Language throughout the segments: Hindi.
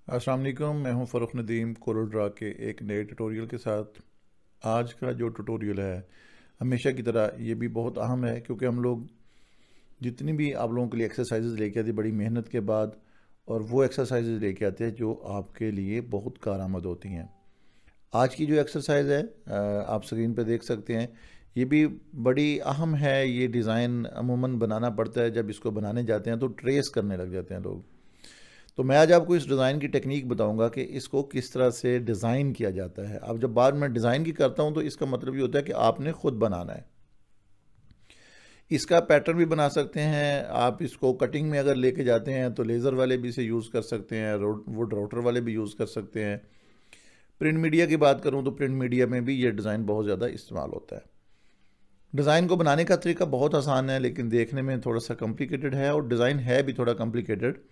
अस्सलाम वालेकुम, मैं हूं फ़रुख नदीम कोरल ड्रा के एक नए ट्यूटोरियल के साथ। आज का जो ट्यूटोरियल है हमेशा की तरह ये भी बहुत अहम है, क्योंकि हम लोग जितनी भी आप लोगों के लिए एक्सरसाइजेज लेके आते हैं बड़ी मेहनत के बाद, और वो एक्सरसाइजेज लेके आते हैं जो आपके लिए बहुत कारआमद होती हैं। आज की जो एक्सरसाइज है आप स्क्रीन पे देख सकते हैं, ये भी बड़ी अहम है। ये डिज़ाइन अमूमन बनाना पड़ता है, जब इसको बनाने जाते हैं तो ट्रेस करने लग जाते हैं लोग। तो मैं आज आपको इस डिज़ाइन की टेक्निक बताऊंगा कि इसको किस तरह से डिज़ाइन किया जाता है। अब जब बाद में डिज़ाइन की करता हूं तो इसका मतलब ये होता है कि आपने खुद बनाना है। इसका पैटर्न भी बना सकते हैं आप। इसको कटिंग में अगर लेके जाते हैं तो लेज़र वाले भी इसे यूज़ कर सकते हैं, वुड राउटर वाले भी यूज़ कर सकते हैं। प्रिंट मीडिया की बात करूं तो प्रिंट मीडिया में भी ये डिज़ाइन बहुत ज़्यादा इस्तेमाल होता है। डिज़ाइन को बनाने का तरीका बहुत आसान है, लेकिन देखने में थोड़ा सा कॉम्प्लिकेटेड है, और डिज़ाइन है भी थोड़ा कॉम्प्लिकेटेड।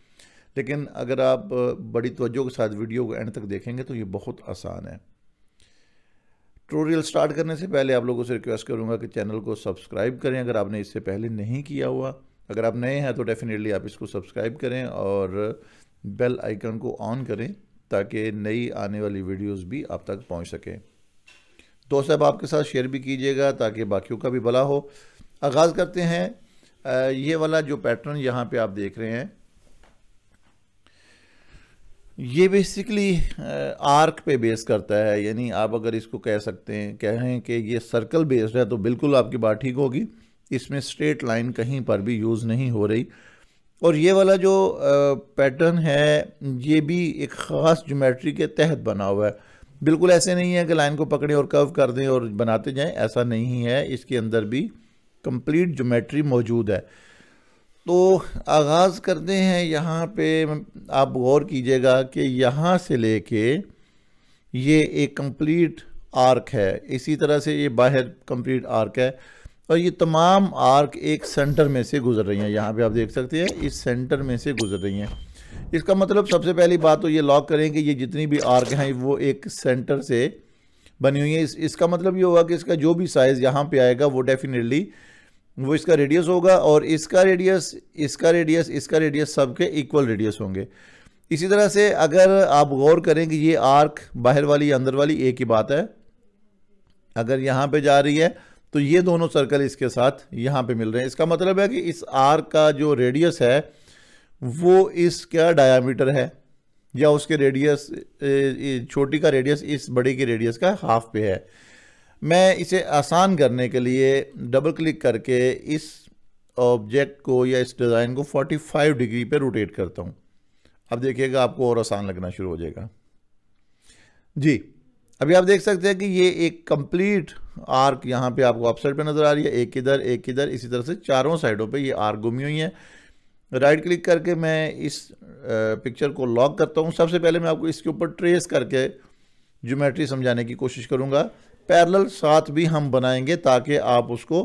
लेकिन अगर आप बड़ी तवज्जो के साथ वीडियो को एंड तक देखेंगे तो ये बहुत आसान है। ट्यूटोरियल स्टार्ट करने से पहले आप लोगों से रिक्वेस्ट करूंगा कि चैनल को सब्सक्राइब करें अगर आपने इससे पहले नहीं किया हुआ। अगर आप नए हैं तो डेफिनेटली आप इसको सब्सक्राइब करें और बेल आइकन को ऑन करें, ताकि नई आने वाली वीडियोस भी आप तक पहुंच सकें। दोस्त साहब आपके साथ शेयर भी कीजिएगा ताकि बाकियों का भी भला हो। आगाज़ करते हैं। ये वाला जो पैटर्न यहाँ पे आप देख रहे हैं, ये बेसिकली आर्क पे बेस करता है। यानी आप अगर इसको कहें कि ये सर्कल बेस्ड है तो बिल्कुल आपकी बात ठीक होगी। इसमें स्ट्रेट लाइन कहीं पर भी यूज़ नहीं हो रही। और ये वाला जो पैटर्न है ये भी एक ख़ास ज्योमेट्री के तहत बना हुआ है। बिल्कुल ऐसे नहीं है कि लाइन को पकड़ें और कर्व कर दें और बनाते जाएं, ऐसा नहीं है। इसके अंदर भी कंप्लीट ज्योमेट्री मौजूद है। तो आगाज़ करते हैं। यहाँ पे आप गौर कीजिएगा कि यहाँ से लेके ये एक कंप्लीट आर्क है, इसी तरह से ये बाहर कंप्लीट आर्क है, और ये तमाम आर्क एक सेंटर में से गुजर रही हैं। यहाँ पे आप देख सकते हैं इस सेंटर में से गुजर रही हैं। इसका मतलब सबसे पहली बात तो ये लॉक करें कि ये जितनी भी आर्क हैं वो एक सेंटर से बनी हुई है। इसका मतलब ये होगा कि इसका जो भी साइज़ यहाँ पे आएगा वो डेफिनेटली वो इसका रेडियस होगा, और इसका रेडियस, इसका रेडियस, इसका रेडियस सबके इक्वल रेडियस होंगे। इसी तरह से अगर आप गौर करें कि ये आर्क बाहर वाली अंदर वाली एक ही बात है, अगर यहाँ पे जा रही है तो ये दोनों सर्कल इसके साथ यहाँ पे मिल रहे हैं। इसका मतलब है कि इस आर्क का जो रेडियस है वो इसका डायामीटर है, या उसके रेडियस, छोटी का रेडियस इस बड़ी के रेडियस का हाफ पे है। मैं इसे आसान करने के लिए डबल क्लिक करके इस ऑब्जेक्ट को या इस डिज़ाइन को 45 डिग्री पे रोटेट करता हूँ। अब देखिएगा आपको और आसान लगना शुरू हो जाएगा जी। अभी आप देख सकते हैं कि ये एक कंप्लीट आर्क यहाँ पे आपको अप साइड पे नज़र आ रही है, एक इधर एक इधर, इसी तरह से चारों साइडों पे ये आर्क घूमी हुई है। राइट क्लिक करके मैं इस पिक्चर को लॉक करता हूँ। सबसे पहले मैं आपको इसके ऊपर ट्रेस करके ज्योमेट्री समझाने की कोशिश करूँगा। पैरेलल साथ भी हम बनाएंगे ताकि आप उसको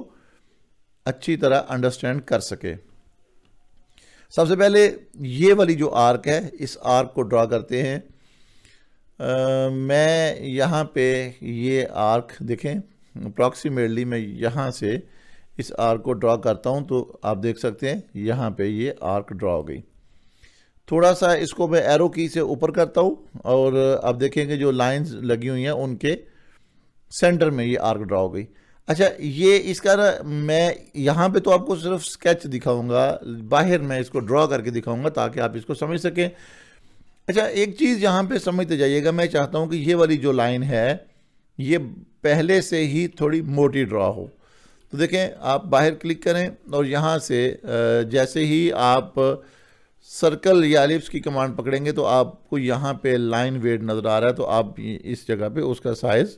अच्छी तरह अंडरस्टैंड कर सके। सबसे पहले ये वाली जो आर्क है, इस आर्क को ड्रा करते हैं। मैं यहाँ पे ये आर्क देखें, अप्रॉक्सीमेटली मैं यहाँ से इस आर्क को ड्रा करता हूँ तो आप देख सकते हैं यहाँ पे ये आर्क ड्रा हो गई। थोड़ा सा इसको मैं एरो की से ऊपर करता हूँ और आप देखेंगे जो लाइंस लगी हुई हैं उनके सेंटर में ये आर्क ड्रा हो गई। अच्छा, ये इसका मैं यहाँ पे तो आपको सिर्फ स्केच दिखाऊंगा, बाहर मैं इसको ड्रॉ करके दिखाऊंगा ताकि आप इसको समझ सकें। अच्छा, एक चीज़ यहाँ पे समझते जाइएगा। मैं चाहता हूँ कि ये वाली जो लाइन है ये पहले से ही थोड़ी मोटी ड्रॉ हो। तो देखें, आप बाहर क्लिक करें और यहाँ से जैसे ही आप सर्कल या एलिप्स की कमांड पकड़ेंगे तो आपको यहाँ पे लाइन वेट नज़र आ रहा है, तो आप इस जगह पे उसका साइज़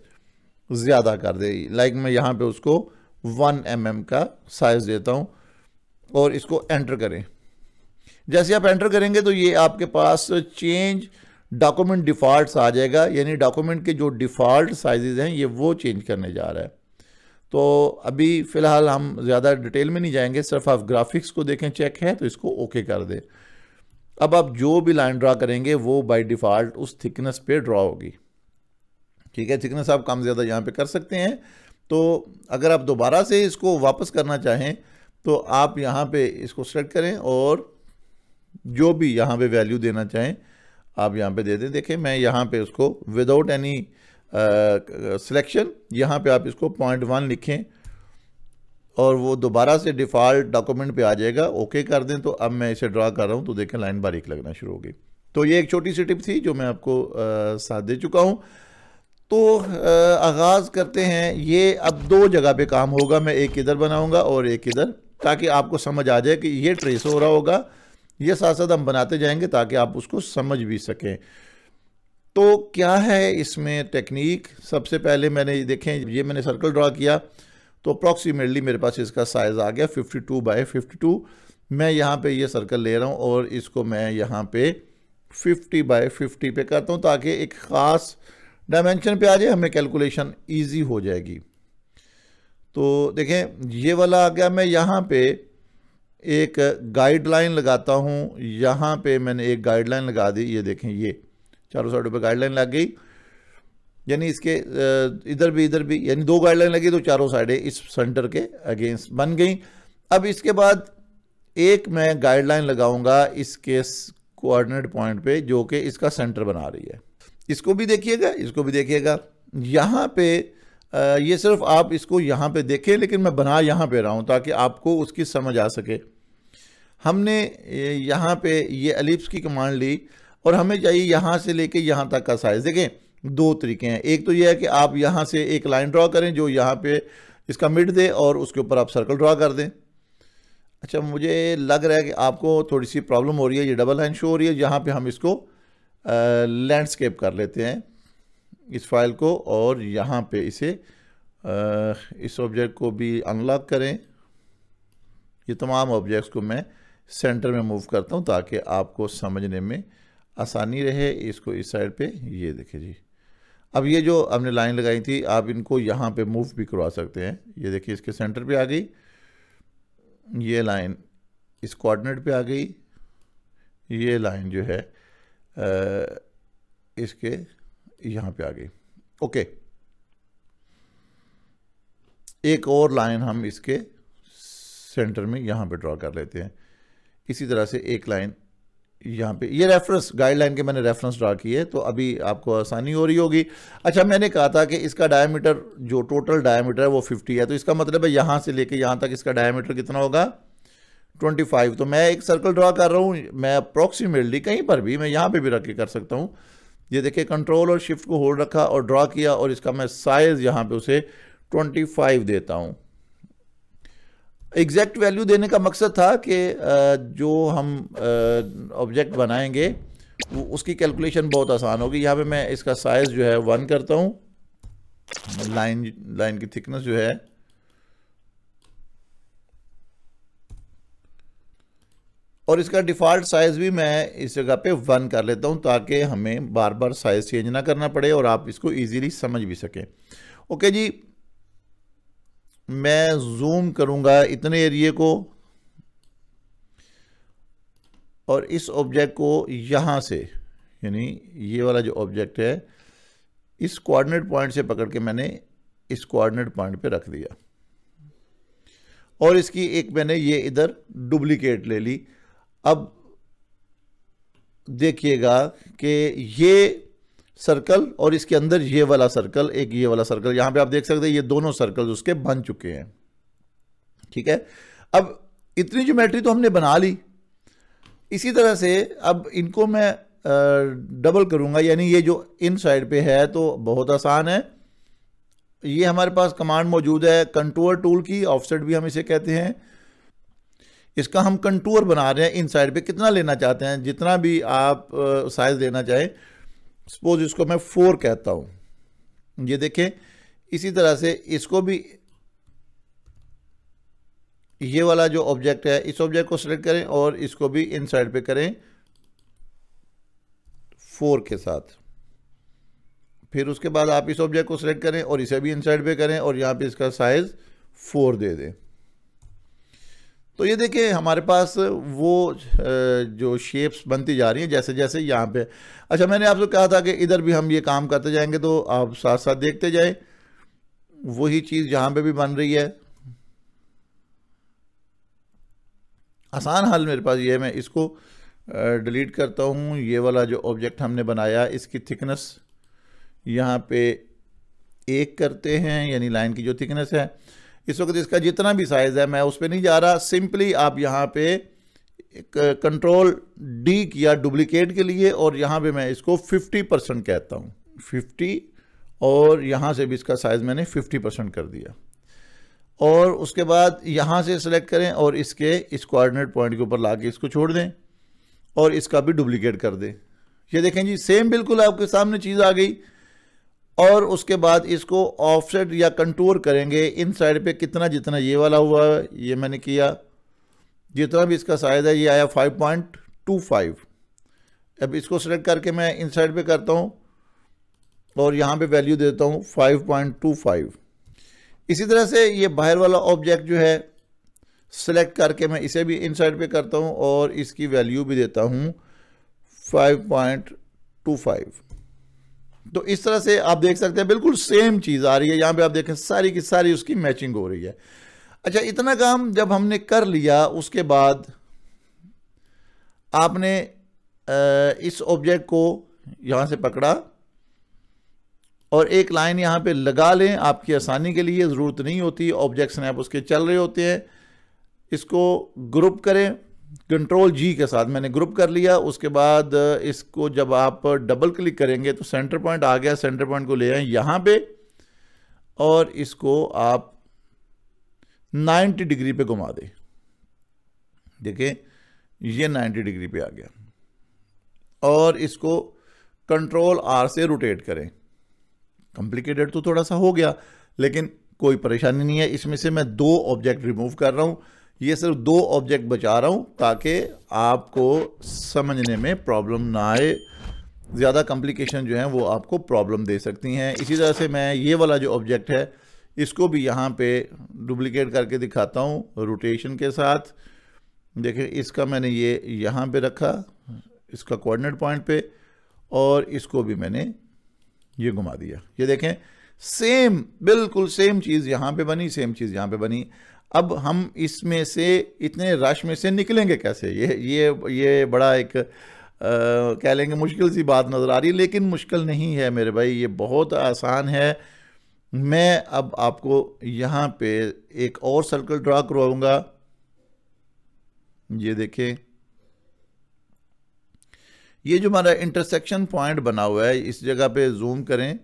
ज़्यादा कर दे। लाइक मैं यहाँ पे उसको 1 mm का साइज़ देता हूँ और इसको एंटर करें। जैसे आप एंटर करेंगे तो ये आपके पास चेंज डॉक्यूमेंट डिफ़ॉल्ट्स आ जाएगा, यानी डॉक्यूमेंट के जो डिफ़ॉल्ट साइजेस हैं ये वो चेंज करने जा रहा है। तो अभी फ़िलहाल हम ज़्यादा डिटेल में नहीं जाएंगे, सिर्फ आप ग्राफिक्स को देखें, चेक है तो इसको ओके कर दें। अब आप जो भी लाइन ड्रा करेंगे वो बाय डिफ़ॉल्ट उस थिकनेस पे ड्रा होगी। ठीक है, थिकनेस आप कम ज़्यादा यहाँ पे कर सकते हैं। तो अगर आप दोबारा से इसको वापस करना चाहें तो आप यहाँ पे इसको सेलेक्ट करें और जो भी यहाँ पे वैल्यू देना चाहें आप यहाँ पे दे दें। देखें मैं यहाँ पे उसको विदाउट एनी सिलेक्शन यहाँ पे आप इसको 0.1 लिखें और वो दोबारा से डिफ़ॉल्ट डॉक्यूमेंट पे आ जाएगा। ओके कर दें। तो अब मैं इसे ड्रा कर रहा हूँ तो देखें लाइन बारीक लगना शुरू हो गई। तो ये एक छोटी सी टिप थी जो मैं आपको साथ दे चुका हूँ। तो आगाज़ करते हैं। ये अब दो जगह पे काम होगा, मैं एक इधर बनाऊंगा और एक इधर, ताकि आपको समझ आ जाए कि ये ट्रेस हो रहा होगा। ये साथ साथ हम बनाते जाएंगे ताकि आप उसको समझ भी सकें। तो क्या है इसमें टेक्निक। सबसे पहले मैंने देखें ये मैंने सर्कल ड्रा किया तो अप्रॉक्सीमेटली मेरे पास इसका साइज़ आ गया 52 बाय 52। मैं यहाँ पे ये सर्कल ले रहा हूँ और इसको मैं यहाँ पे 50 बाय 50 पे करता हूँ ताकि एक ख़ास डायमेंशन पे आ जाए, हमें कैलकुलेशन इजी हो जाएगी। तो देखें ये वाला आ गया। मैं यहाँ पे एक गाइडलाइन लगाता हूँ। यहाँ पे मैंने एक गाइडलाइन लगा दी। ये देखें ये चारों साइडों पे गाइडलाइन लग गई, यानी इसके इधर भी यानी दो गाइडलाइन लगी तो चारों साइडें इस सेंटर के अगेंस्ट बन गई। अब इसके बाद एक मैं गाइडलाइन लगाऊंगा इसके कोऑर्डिनेट पॉइंट पे जो कि इसका सेंटर बना रही है। इसको भी देखिएगा, इसको भी देखिएगा। यहाँ पे ये सिर्फ आप इसको यहाँ पे देखें, लेकिन मैं बना यहाँ पे रहा हूँ ताकि आपको उसकी समझ आ सके। हमने यहाँ पे ये एलिप्स की कमांड ली और हमें चाहिए यहाँ से लेके यहाँ तक का साइज़। देखें दो तरीके हैं। एक तो ये है कि आप यहाँ से एक लाइन ड्रा करें जो यहाँ पे इसका मिड दे और उसके ऊपर आप सर्कल ड्रा कर दें। अच्छा मुझे लग रहा है कि आपको थोड़ी सी प्रॉब्लम हो रही है, ये डबल लाइन शो हो रही है। यहाँ पे हम इसको लैंडस्केप कर लेते हैं इस फाइल को और यहाँ पे इसे इस ऑब्जेक्ट को भी अनलॉक करें। ये तमाम ऑब्जेक्ट्स को मैं सेंटर में मूव करता हूँ ताकि आपको समझने में आसानी रहे। इसको इस साइड पे ये देखिए जी। अब ये जो हमने लाइन लगाई थी आप इनको यहाँ पे मूव भी करवा सकते हैं। ये देखिए इसके सेंटर पे आ गई, ये लाइन इस कोऑर्डिनेट पे आ गई, ये लाइन जो है इसके यहाँ पे आ गई। ओके, एक और लाइन हम इसके सेंटर में यहाँ पे ड्रॉ कर लेते हैं। इसी तरह से एक लाइन यहाँ पे, ये रेफरेंस गाइडलाइन के मैंने रेफरेंस ड्रा किए तो अभी आपको आसानी हो रही होगी। अच्छा मैंने कहा था कि इसका डायमीटर जो टोटल डायमीटर है वो 50 है, तो इसका मतलब है यहाँ से लेके यहाँ तक इसका डायमीटर कितना होगा 25। तो मैं एक सर्कल ड्रा कर रहा हूँ, मैं अप्रॉक्सीमेटली कहीं पर भी मैं यहाँ पे भी रख के कर सकता हूँ। ये देखिए कंट्रोल और शिफ्ट को होल्ड रखा और ड्रा किया और इसका मैं साइज़ यहाँ पे उसे 25 देता हूँ। एग्जैक्ट वैल्यू देने का मकसद था कि जो हम ऑब्जेक्ट बनाएंगे वो उसकी कैलकुलेशन बहुत आसान होगी। यहाँ पे मैं इसका साइज़ जो है 1 करता हूँ। लाइन की थिकनेस जो है और इसका डिफ़ॉल्ट साइज़ भी मैं इस जगह पे 1 कर लेता हूँ ताकि हमें बार बार साइज़ चेंज ना करना पड़े और आप इसको इजीली समझ भी सकें। ओके जी, मैं जूम करूंगा इतने एरिए को और इस ऑब्जेक्ट को यहां से, यानी ये वाला जो ऑब्जेक्ट है इस कोऑर्डिनेट पॉइंट से पकड़ के मैंने इस कोऑर्डिनेट पॉइंट पे रख दिया और इसकी एक मैंने ये इधर डुप्लीकेट ले ली। अब देखिएगा कि ये सर्कल और इसके अंदर ये वाला सर्कल, एक ये वाला सर्कल, यहाँ पे आप देख सकते हैं ये दोनों सर्कल्स उसके बन चुके हैं। ठीक है, अब इतनी ज्योमेट्री तो हमने बना ली। इसी तरह से अब इनको मैं डबल करूंगा, यानी ये जो इन साइड पे है तो बहुत आसान है। ये हमारे पास कमांड मौजूद है कंटूर टूल की, ऑफसेट भी हम इसे कहते हैं। इसका हम कंटूर बना रहे हैं इन साइड पे, कितना लेना चाहते हैं, जितना भी आप साइज लेना चाहें। सपोज इसको मैं 4 कहता हूं, ये देखें। इसी तरह से इसको भी, ये वाला जो ऑब्जेक्ट है इस ऑब्जेक्ट को सिलेक्ट करें और इसको भी इन साइड पे करें 4 के साथ। फिर उसके बाद आप इस ऑब्जेक्ट को सिलेक्ट करें और इसे भी इन साइड पे करें और यहाँ पे इसका साइज 4 दे दें। तो ये देखें हमारे पास वो जो शेप्स बनती जा रही हैं जैसे जैसे यहाँ पे। अच्छा मैंने आपसे कहा था कि इधर भी हम ये काम करते जाएंगे तो आप साथ साथ देखते जाएं। वही चीज़ जहाँ पे भी बन रही है। आसान हल मेरे पास ये है, मैं इसको डिलीट करता हूँ। ये वाला जो ऑब्जेक्ट हमने बनाया इसकी थिकनेस यहाँ पे 1 करते हैं, यानी लाइन की जो थिकनेस है। इस वक्त इसका जितना भी साइज़ है मैं उस पर नहीं जा रहा, सिंपली आप यहाँ पे कंट्रोल डी किया डुप्लीकेट के लिए और यहाँ पे मैं इसको 50% कहता हूँ, 50, और यहाँ से भी इसका साइज़ मैंने 50% कर दिया। और उसके बाद यहाँ से सेलेक्ट करें और इसके इस कोऑर्डिनेट पॉइंट के ऊपर लाके इसको छोड़ दें और इसका भी डुप्लीकेट कर दें। ये देखें जी, सेम बिल्कुल आपके सामने चीज़ आ गई। और उसके बाद इसको ऑफसेट या कंटूर करेंगे इन साइड पे कितना, जितना ये वाला हुआ है ये मैंने किया, जितना भी इसका साइज़ है ये आया 5.25। अब इसको सेलेक्ट करके मैं इन साइड पे करता हूँ और यहाँ पे वैल्यू देता हूँ 5.25। इसी तरह से ये बाहर वाला ऑब्जेक्ट जो है सेलेक्ट करके मैं इसे भी इन साइड पे करता हूँ और इसकी वैल्यू भी देता हूँ 5.25। तो इस तरह से आप देख सकते हैं बिल्कुल सेम चीज़ आ रही है। यहाँ पे आप देखें सारी की सारी उसकी मैचिंग हो रही है। अच्छा, इतना काम जब हमने कर लिया उसके बाद आपने इस ऑब्जेक्ट को यहाँ से पकड़ा और एक लाइन यहाँ पे लगा लें। आपकी आसानी के लिए ज़रूरत नहीं होती, ऑब्जेक्ट स्नैप उसके चल रहे होते हैं। इसको ग्रुप करें कंट्रोल जी के साथ, मैंने ग्रुप कर लिया। उसके बाद इसको जब आप डबल क्लिक करेंगे तो सेंटर पॉइंट आ गया, सेंटर पॉइंट को ले आए यहाँ पे और इसको आप 90 डिग्री पे घुमा दें। देखिए ये 90 डिग्री पे आ गया और इसको कंट्रोल आर से रोटेट करें। कॉम्प्लिकेटेड तो थोड़ा सा हो गया लेकिन कोई परेशानी नहीं है। इसमें से मैं 2 ऑब्जेक्ट रिमूव कर रहा हूं, ये सिर्फ 2 ऑब्जेक्ट बचा रहा हूं ताकि आपको समझने में प्रॉब्लम ना आए। ज़्यादा कॉम्प्लिकेशन जो है वो आपको प्रॉब्लम दे सकती हैं। इसी तरह से मैं ये वाला जो ऑब्जेक्ट है इसको भी यहाँ पे डुप्लीकेट करके दिखाता हूँ रोटेशन के साथ। देखिए इसका मैंने ये यहाँ पे रखा इसका कोऑर्डिनेट पॉइंट पे और इसको भी मैंने ये घुमा दिया। ये देखें सेम बिल्कुल सेम चीज़ यहाँ पे बनी, सेम चीज़ यहाँ पे बनी। अब हम इसमें से इतने रश में से निकलेंगे कैसे? ये बड़ा एक कह लेंगे मुश्किल सी बात नज़र आ रही है, लेकिन मुश्किल नहीं है मेरे भाई, ये बहुत आसान है। मैं अब आपको यहाँ पे एक और सर्कल ड्रा करवाऊंगा। ये देखें ये जो हमारा इंटरसेक्शन पॉइंट बना हुआ है इस जगह पे जूम करें।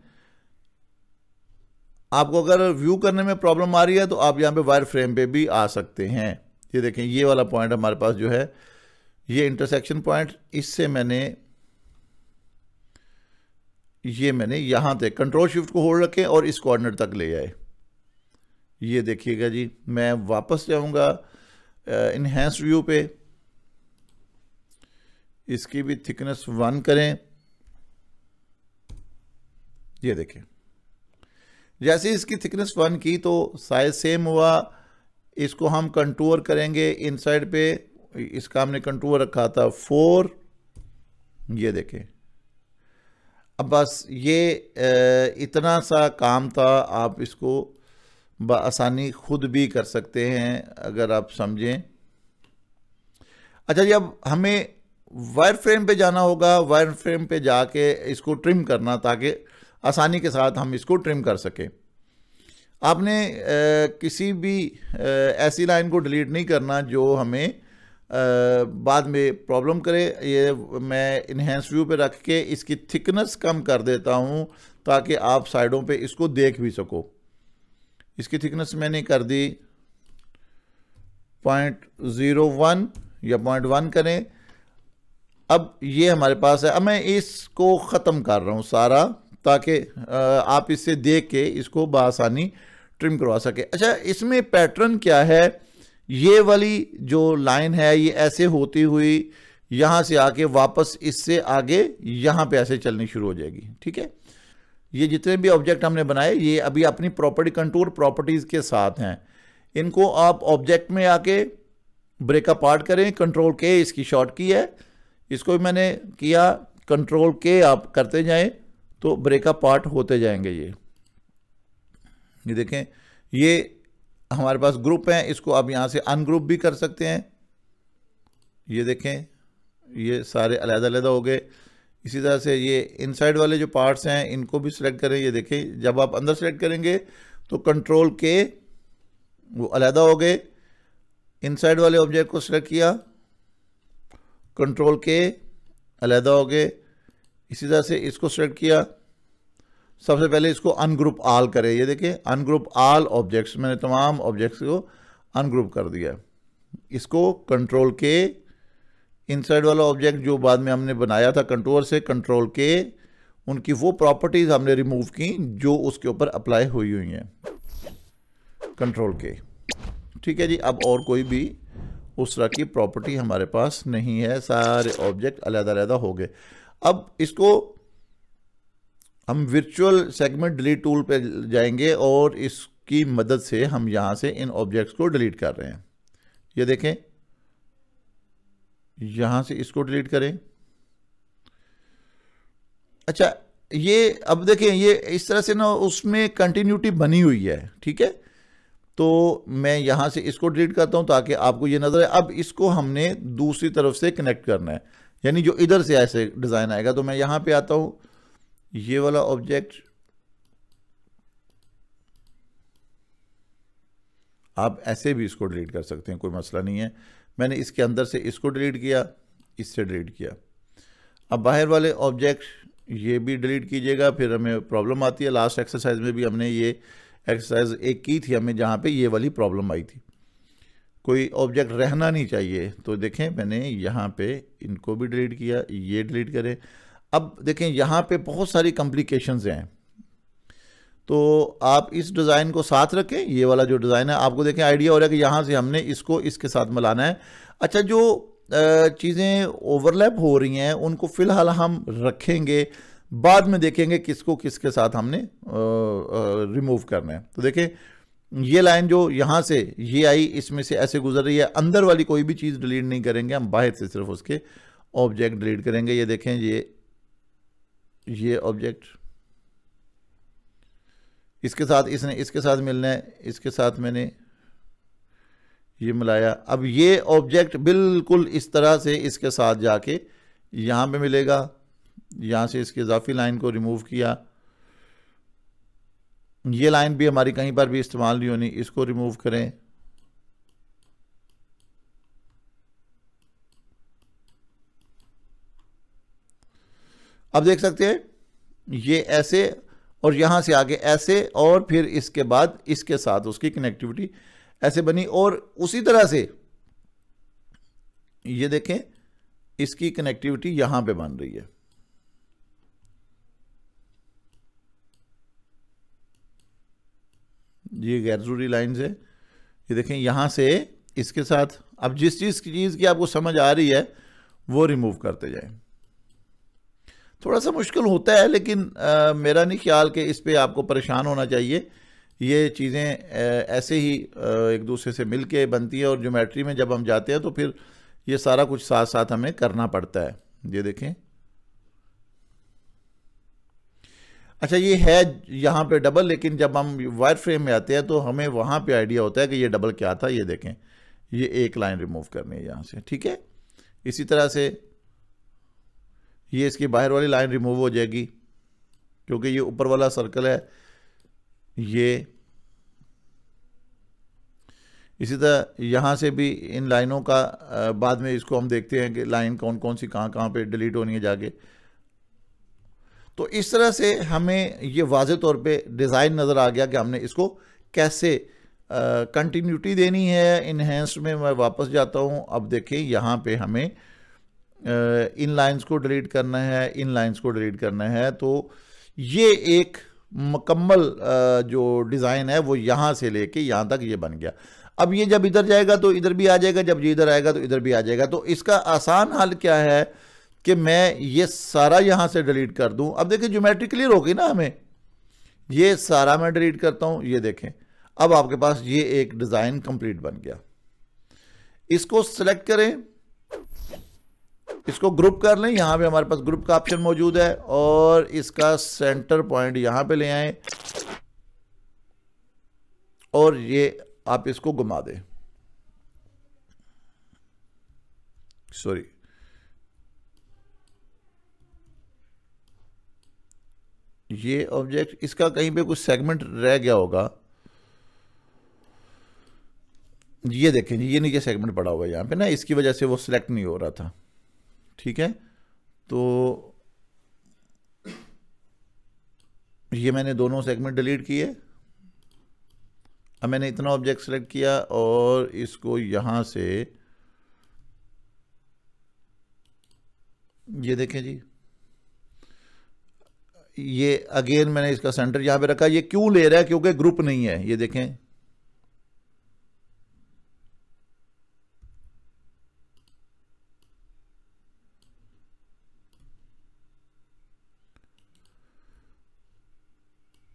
आपको अगर व्यू करने में प्रॉब्लम आ रही है तो आप यहाँ पे वायर फ्रेम पे भी आ सकते हैं। ये देखें ये वाला पॉइंट हमारे पास जो है ये इंटरसेक्शन पॉइंट, इससे मैंने यहाँ तक कंट्रोल शिफ्ट को होल्ड रखें और इस कोऑर्डिनेट तक ले आए। ये देखिएगा जी, मैं वापस जाऊंगा इनहैंस व्यू पे, इसकी भी थिकनेस 1 करें। ये देखें जैसे इसकी थिकनेस 1 की तो साइज सेम हुआ। इसको हम कंटूर करेंगे इनसाइड पे, इसका हमने कंटूर रखा था 4। ये देखें अब बस ये इतना सा काम था, आप इसको बआसानी खुद भी कर सकते हैं अगर आप समझें। अच्छा जी, अब हमें वायर फ्रेम पे जाना होगा, वायर फ्रेम पे जाके इसको ट्रिम करना ताकि आसानी के साथ हम इसको ट्रिम कर सकें। आपने किसी भी ऐसी लाइन को डिलीट नहीं करना जो हमें बाद में प्रॉब्लम करे। ये मैं इनहेंस व्यू पे रख के इसकी थिकनेस कम कर देता हूँ ताकि आप साइडों पे इसको देख भी सको। इसकी थिकनेस मैंने कर दी 0.01 या 0.1 करें। अब ये हमारे पास है। अब मैं इसको ख़त्म कर रहा हूँ सारा ताकि आप इससे देख के इसको बआसानी ट्रिम करवा सके। अच्छा, इसमें पैटर्न क्या है? ये वाली जो लाइन है ये ऐसे होती हुई यहाँ से आके वापस इससे आगे यहाँ पे ऐसे चलनी शुरू हो जाएगी। ठीक है, ये जितने भी ऑब्जेक्ट हमने बनाए ये अभी अपनी प्रॉपर्टी कंटूर प्रॉपर्टीज़ के साथ हैं। इनको आप ऑब्जेक्ट में आके ब्रेक अपार्ट करें। कंट्रोल के इसकी शॉर्ट की है, इसको भी मैंने किया। कंट्रोल के आप करते जाएं तो ब्रेक अपार्ट होते जाएंगे। ये देखें ये हमारे पास ग्रुप हैं, इसको आप यहाँ से अनग्रुप भी कर सकते हैं। ये देखें ये सारे अलग-अलग हो गए। इसी तरह से ये इनसाइड वाले जो पार्ट्स हैं इनको भी सिलेक्ट करें। ये देखें, जब आप अंदर सेलेक्ट करेंगे तो कंट्रोल के वो अलग हो गए। इनसाइड वाले ऑब्जेक्ट को सिलेक्ट किया, कंट्रोल के अलग हो गए। इसी तरह से इसको सिलेक्ट किया, सबसे पहले इसको अनग्रुप ऑल करें। ये देखें, अनग्रुप ऑल ऑब्जेक्ट्स, मैंने तमाम ऑब्जेक्ट्स को अनग्रुप कर दिया। इसको कंट्रोल के, इनसाइड वाला ऑब्जेक्ट जो बाद में हमने बनाया था कंट्रोल से, कंट्रोल के उनकी वो प्रॉपर्टीज हमने रिमूव की जो उसके ऊपर अप्लाई हुई हुई हैं, कंट्रोल के। ठीक है जी, अब और कोई भी उस तरह की प्रॉपर्टी हमारे पास नहीं है, सारे ऑब्जेक्ट अलग-अलग हो गए। अब इसको हम वर्चुअल सेगमेंट डिलीट टूल पे जाएंगे और इसकी मदद से हम यहां से इन ऑब्जेक्ट्स को डिलीट कर रहे हैं। ये देखें, यहां से इसको डिलीट करें। अच्छा, ये अब देखें, ये इस तरह से ना उसमें कंटिन्यूटी बनी हुई है। ठीक है, तो मैं यहां से इसको डिलीट करता हूं ताकि आपको ये नजर आए। अब इसको हमने दूसरी तरफ से कनेक्ट करना है, यानी जो इधर से ऐसे डिजाइन आएगा। तो मैं यहां पे आता हूं, ये वाला ऑब्जेक्ट आप ऐसे भी इसको डिलीट कर सकते हैं, कोई मसला नहीं है। मैंने इसके अंदर से इसको डिलीट किया, इससे डिलीट किया। अब बाहर वाले ऑब्जेक्ट ये भी डिलीट कीजिएगा, फिर हमें प्रॉब्लम आती है। लास्ट एक्सरसाइज में भी हमने ये एक्सरसाइज एक की थी हमें, जहाँ पे ये वाली प्रॉब्लम आई थी, कोई ऑब्जेक्ट रहना नहीं चाहिए। तो देखें, मैंने यहाँ पे इनको भी डिलीट किया, ये डिलीट करें। अब देखें, यहाँ पे बहुत सारी कॉम्प्लिकेशंस हैं, तो आप इस डिज़ाइन को साथ रखें। ये वाला जो डिज़ाइन है, आपको देखें आइडिया हो रहा है कि यहाँ से हमने इसको इसके साथ मिलाना है। अच्छा, जो चीज़ें ओवरलैप हो रही हैं उनको फ़िलहाल हम रखेंगे, बाद में देखेंगे किसको किसके साथ हमने रिमूव करना है। तो देखें, ये लाइन जो यहाँ से ये आई, इसमें से ऐसे गुजर रही है। अंदर वाली कोई भी चीज़ डिलीट नहीं करेंगे हम, बाहर से सिर्फ उसके ऑब्जेक्ट डिलीट करेंगे। ये देखें, ये ऑब्जेक्ट इसके साथ, इसने इसके साथ मिलना है, इसके साथ मैंने ये मिलाया। अब ये ऑब्जेक्ट बिल्कुल इस तरह से इसके साथ जाके यहाँ पे मिलेगा। यहाँ से इसकी इजाफी लाइन को रिमूव किया, ये लाइन भी हमारी कहीं पर भी इस्तेमाल नहीं होनी, इसको रिमूव करें। अब देख सकते हैं ये ऐसे, और यहां से आगे ऐसे, और फिर इसके बाद इसके साथ उसकी कनेक्टिविटी ऐसे बनी। और उसी तरह से ये देखें, इसकी कनेक्टिविटी यहां पे बन रही है। ये गैर जरूरी लाइन्स है। ये देखें, यहां से इसके साथ, अब जिस चीज की आपको समझ आ रही है वो रिमूव करते जाएं। थोड़ा सा मुश्किल होता है, लेकिन मेरा नहीं ख्याल कि इस पे आपको परेशान होना चाहिए। ये चीज़ें ऐसे ही एक दूसरे से मिल के बनती है, और ज्योमेट्री में जब हम जाते हैं तो फिर ये सारा कुछ साथ साथ हमें करना पड़ता है। ये देखें, अच्छा ये है यहाँ पे डबल, लेकिन जब हम वायर फ्रेम में आते हैं तो हमें वहाँ पे आइडिया होता है कि ये डबल क्या था। ये देखें, ये एक लाइन रिमूव करनी है यहाँ से। ठीक है, इसी तरह से ये इसकी बाहर वाली लाइन रिमूव हो जाएगी, क्योंकि ये ऊपर वाला सर्कल है। ये इसी तरह यहाँ से भी इन लाइनों का बाद में इसको हम देखते हैं कि लाइन कौन कौन सी कहाँ कहाँ पे डिलीट होनी है जाके। तो इस तरह से हमें ये वाज़े तौर पे डिज़ाइन नज़र आ गया कि हमने इसको कैसे कंटिन्यूटी देनी है। इन्हेंस्ड में मैं वापस जाता हूँ। अब देखें, यहाँ पे हमें इन लाइंस को डिलीट करना है, इन लाइंस को डिलीट करना है। तो ये एक मुकम्मल जो डिज़ाइन है वो यहाँ से लेके यहाँ तक ये बन गया। अब ये जब इधर जाएगा तो इधर भी आ जाएगा, जब ये इधर आएगा तो इधर भी आ जाएगा। तो इसका आसान हल क्या है कि मैं ये सारा यहाँ से डिलीट कर दूँ। अब देखिए, ज्योमेट्री क्लियर हो गई ना हमें। ये सारा मैं डिलीट करता हूँ। ये देखें, अब आपके पास ये एक डिज़ाइन कंप्लीट बन गया। इसको सेलेक्ट करें, इसको ग्रुप कर लें। यहाँ पे हमारे पास ग्रुप का ऑप्शन मौजूद है, और इसका सेंटर पॉइंट यहाँ पे ले आए, और ये आप इसको घुमा दें। सॉरी, ये ऑब्जेक्ट, इसका कहीं पे कुछ सेगमेंट रह गया होगा। ये देखें जी, ये नीचे सेगमेंट पड़ा हुआ है यहाँ पे ना, इसकी वजह से वो सिलेक्ट नहीं हो रहा था। ठीक है, तो ये मैंने दोनों सेगमेंट डिलीट किए। अब मैंने इतना ऑब्जेक्ट सेलेक्ट किया और इसको यहाँ से, ये देखें जी, ये अगेन मैंने इसका सेंटर यहाँ पे रखा। ये क्यों ले रहा है? क्योंकि ग्रुप नहीं है। ये देखें,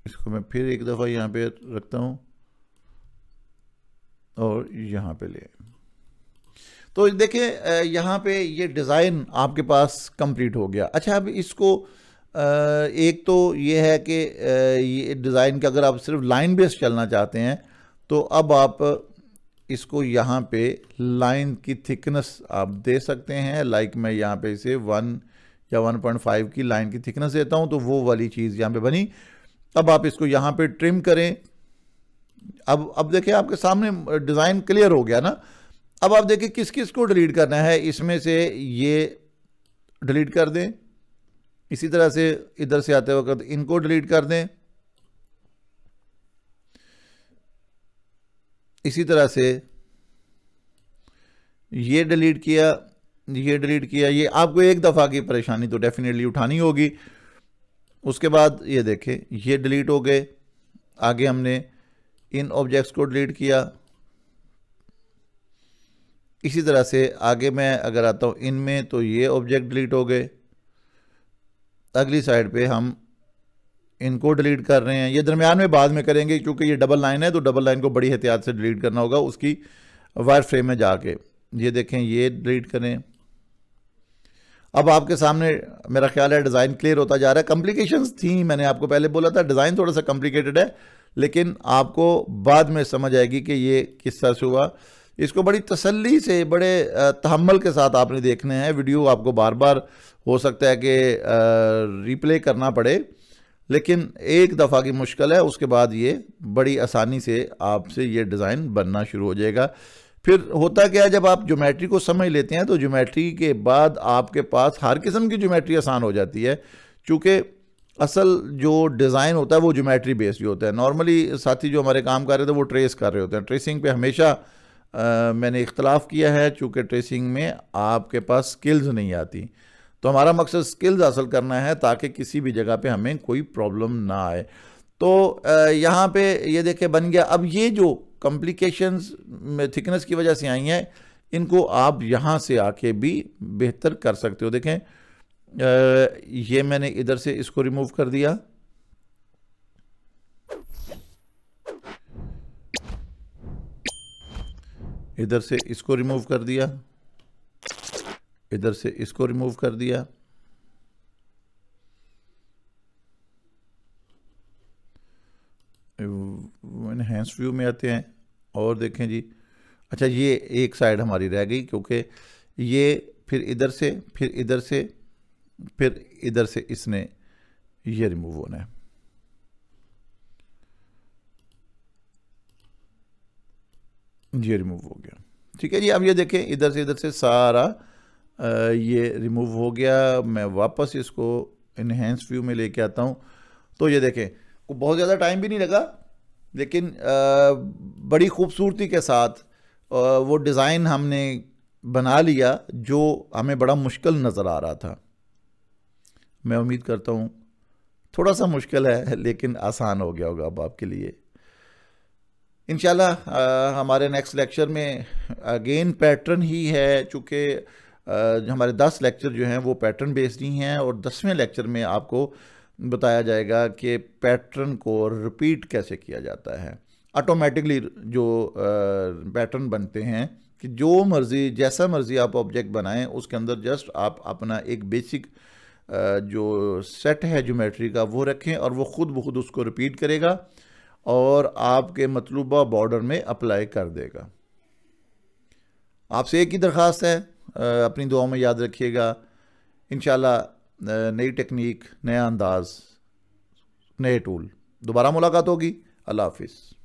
इसको मैं फिर एक दफ़ा यहाँ पे रखता हूँ और यहाँ पे ले। तो देखिए यहाँ पे ये डिज़ाइन आपके पास कंप्लीट हो गया। अच्छा, अब इसको एक तो ये है कि ये डिज़ाइन का अगर आप सिर्फ लाइन बेस चलना चाहते हैं तो अब आप इसको यहाँ पे लाइन की थिकनेस आप दे सकते हैं। लाइक मैं यहाँ पे इसे 1 या 1.5 की लाइन की थिकनेस देता हूँ, तो वो वाली चीज़ यहाँ पे बनी। अब आप इसको यहाँ पे ट्रिम करें। अब देखिए आपके सामने डिज़ाइन क्लियर हो गया ना। अब आप देखिए किस किस को डिलीट करना है। इसमें से ये डिलीट कर दें, इसी तरह से इधर से आते वक्त इनको डिलीट कर दें, इसी तरह से ये डिलीट किया, ये डिलीट किया। ये आपको एक दफ़ा की परेशानी तो डेफिनेटली उठानी होगी। उसके बाद ये देखें ये डिलीट हो गए। आगे हमने इन ऑब्जेक्ट्स को डिलीट किया। इसी तरह से आगे मैं अगर आता हूँ इनमें, तो ये ऑब्जेक्ट डिलीट हो गए। अगली साइड पे हम इनको डिलीट कर रहे हैं। ये दरमियान में बाद में करेंगे क्योंकि ये डबल लाइन है, तो डबल लाइन को बड़ी एहतियात से डिलीट करना होगा उसकी वायर फ्रेम में जाके। ये देखें ये डिलीट करें। अब आपके सामने मेरा ख्याल है डिज़ाइन क्लियर होता जा रहा है। कॉम्प्लिकेशंस थी, मैंने आपको पहले बोला था डिज़ाइन थोड़ा सा कॉम्प्लिकेटेड है, लेकिन आपको बाद में समझ आएगी कि ये किस तरह से हुआ। इसको बड़ी तसल्ली से, बड़े तहम्मुल के साथ आपने देखना है। वीडियो आपको बार बार हो सकता है कि रिप्ले करना पड़े, लेकिन एक दफ़ा की मुश्किल है, उसके बाद ये बड़ी आसानी से आपसे ये डिज़ाइन बनना शुरू हो जाएगा। फिर होता क्या है, जब आप ज्योमेट्री को समझ लेते हैं तो ज्योमेट्री के बाद आपके पास हर किस्म की ज्योमेट्री आसान हो जाती है, क्योंकि असल जो डिज़ाइन होता है वो ज्योमेट्री बेस्ड ही होता है। नॉर्मली साथी जो हमारे काम कर रहे थे वो ट्रेस कर रहे होते हैं। ट्रेसिंग पे हमेशा मैंने इख्तलाफ किया है, चूँकि ट्रेसिंग में आपके पास स्किल्स नहीं आती। तो हमारा मकसद स्किल्स हासिल करना है ताकि किसी भी जगह पे हमें कोई प्रॉब्लम ना आए। तो यहाँ पे ये देखे बन गया। अब ये जो कॉम्प्लिकेशंस में थिकनेस की वजह से आई हैं, इनको आप यहाँ से आके भी बेहतर कर सकते हो। देखें ये मैंने इधर से इसको रिमूव कर दिया, इधर से इसको रिमूव कर दिया, इधर से इसको रिमूव कर दिया। एनहांस व्यू में आते हैं और देखें जी। अच्छा, ये एक साइड हमारी रह गई क्योंकि ये फिर इधर से, फिर इधर से, फिर इधर से इसने ये रिमूव होना है। ये रिमूव हो गया। ठीक है जी। अब ये देखें इधर से सारा ये रिमूव हो गया। मैं वापस इसको इनहेंस व्यू में लेके आता हूँ। तो ये देखें बहुत ज़्यादा टाइम भी नहीं लगा, लेकिन बड़ी खूबसूरती के साथ वो डिज़ाइन हमने बना लिया जो हमें बड़ा मुश्किल नज़र आ रहा था। मैं उम्मीद करता हूँ थोड़ा सा मुश्किल है लेकिन आसान हो गया होगा अब आपके लिए। इंशाल्लाह हमारे नेक्स्ट लेक्चर में अगेन पैटर्न ही है, चूँकि हमारे 10 लेक्चर जो हैं वो पैटर्न बेस्ड ही हैं, और 10वें लेक्चर में आपको बताया जाएगा कि पैटर्न को रिपीट कैसे किया जाता है। ऑटोमेटिकली जो पैटर्न बनते हैं कि जो मर्ज़ी जैसा मर्ज़ी आप ऑब्जेक्ट बनाएं, उसके अंदर जस्ट आप अपना एक बेसिक जो सेट है ज्योमेट्री का वो रखें और वो खुद ब खुद उसको रिपीट करेगा और आपके मतलूबा बॉर्डर में अप्लाई कर देगा। आपसे एक ही दरख्वास्त है, अपनी दुआओं में याद रखिएगा। इंशाल्लाह नई टेक्निक, नया अंदाज नए टूल। दोबारा मुलाकात होगी। अल्लाह हाफिज़।